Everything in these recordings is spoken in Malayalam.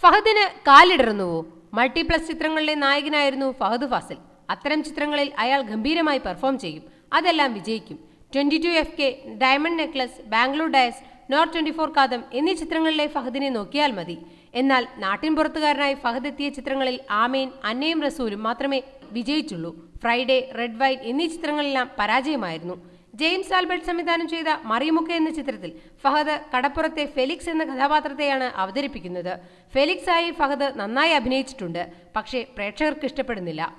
ഫഹദിന് കാലിടറുന്നുവോ? മൾട്ടിപ്ലസ് ചിത്രങ്ങളിലെ നായകനായിരുന്നു ഫഹദ് ഫാസിൽ. അത്തരം ചിത്രങ്ങളിൽ അയാൾ ഗംഭീരമായി പെർഫോം ചെയ്യും. അതെല്ലാം വിജയിക്കും. 22FK, diamond necklace, Bangalore days, north 24 Kaatham എന്നീ ചിത്രങ്ങളിലെ ഫഹദിനെ നോക്കിയാൽ മതി. എന്നാൽ നാട്ടിൻ പുറത്തുകാരനായി ഫഹദ് എത്തിയ ചിത്രങ്ങളിൽ ആമേൻ, അന്നയും റസൂലും മാത്രമേ വിജയിച്ചുള്ളൂ. ഫ്രൈഡേ, റെഡ് വൈൻ എന്നീ ചിത്രങ്ങളെല്ലാം പരാജയമായിരുന്നു. ജെയിംസ് ആൽബർട്ട് സംവിധാനം ചെയ്ത മറിയമുക്ക് എന്ന ചിത്രത്തിൽ ഫഹദ് കടപ്പുറത്തെ ഫെലിക്സ് എന്ന കഥാപാത്രത്തെയാണ് അവതരിപ്പിക്കുന്നത്. ഫെലിക്സ് ആയി ഫഹദ് നന്നായി അഭിനയിച്ചിട്ടുണ്ട്. പക്ഷേ പ്രേക്ഷകർക്ക് ഇഷ്ടപ്പെടുന്നില്ല.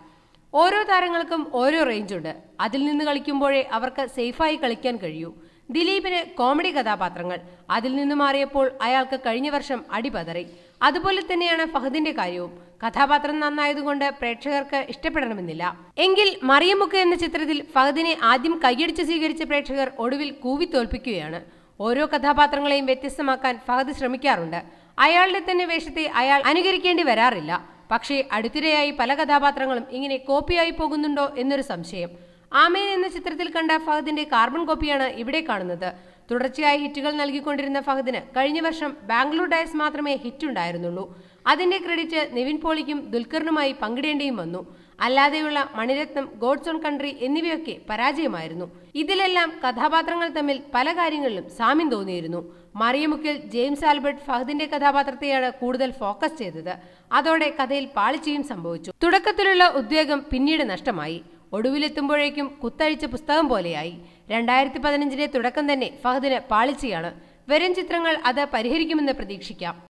ഓരോ താരങ്ങൾക്കും ഓരോ റേഞ്ചുണ്ട്. അതിൽ നിന്ന് കളിക്കുമ്പോഴേ അവർക്ക് സേഫായി കളിക്കാൻ കഴിയൂ. ദിലീപിന് കോമഡി കഥാപാത്രങ്ങൾ. അതിൽ നിന്ന് മാറിയപ്പോൾ അയാൾക്ക് കഴിഞ്ഞ വർഷം അടിപതറി. അതുപോലെ തന്നെയാണ് ഫഹദിന്റെ കാര്യവും. കഥാപാത്രം നന്നായതുകൊണ്ട് പ്രേക്ഷകർക്ക് ഇഷ്ടപ്പെടണമെന്നില്ല. എങ്കിൽ മറിയമുക്ക് എന്ന ചിത്രത്തിൽ ഫഹദിനെ ആദ്യം കൈയടിച്ച് സ്വീകരിച്ച പ്രേക്ഷകർ ഒടുവിൽ കൂവി തോൽപ്പിക്കുകയാണ്. ഓരോ കഥാപാത്രങ്ങളെയും വ്യത്യസ്തമാക്കാൻ ഫഹദ് ശ്രമിക്കാറുണ്ട്. അയാളുടെ തന്നെ വേഷത്തെ അയാൾ അനുകരിക്കേണ്ടി വരാറില്ല. പക്ഷേ അടുത്തിടെയായി പല കഥാപാത്രങ്ങളും ഇങ്ങനെ കോപ്പിയായി പോകുന്നുണ്ടോ എന്നൊരു സംശയം. ആമേൻ എന്ന ചിത്രത്തിൽ കണ്ട ഫഹദിന്റെ കാർബൺ കോപ്പിയാണ് ഇവിടെ കാണുന്നത്. തുടർച്ചയായി ഹിറ്റുകൾ നൽകിക്കൊണ്ടിരുന്ന ഫഹദിന് കഴിഞ്ഞ വർഷം ബാംഗ്ലൂർ ഡയസ് മാത്രമേ ഹിറ്റുണ്ടായിരുന്നുള്ളൂ. അതിന്റെ ക്രെഡിറ്റ് നിവിൻ പോളിക്കും ദുൽഖറിനുമായി പങ്കിടേണ്ടിയും വന്നു. അല്ലാതെയുള്ള മണിരത്നം, ഗോഡ്സ് ഓൺ കൺട്രി എന്നിവയൊക്കെ പരാജയമായിരുന്നു. ഇതിലെല്ലാം കഥാപാത്രങ്ങൾ തമ്മിൽ പല കാര്യങ്ങളിലും സാമ്യം തോന്നിയിരുന്നു. മറിയമുക്കിൽ ജെയിംസ് ആൽബർട്ട് ഫഹദിന്റെ കഥാപാത്രത്തെയാണ് കൂടുതൽ ഫോക്കസ് ചെയ്തത്. അതോടെ കഥയിൽ പാളിച്ചയും സംഭവിച്ചു. തുടക്കത്തിലുള്ള ഉദ്വേഗം പിന്നീട് നഷ്ടമായി. ഒടുവിലെത്തുമ്പോഴേക്കും കുത്തഴിച്ച പുസ്തകം പോലെയായി. 2015 തുടക്കം തന്നെ ഫഹദിന് പാളിച്ചയാണ്. വരും ചിത്രങ്ങൾ അത് പരിഹരിക്കുമെന്ന് പ്രതീക്ഷിക്കാം.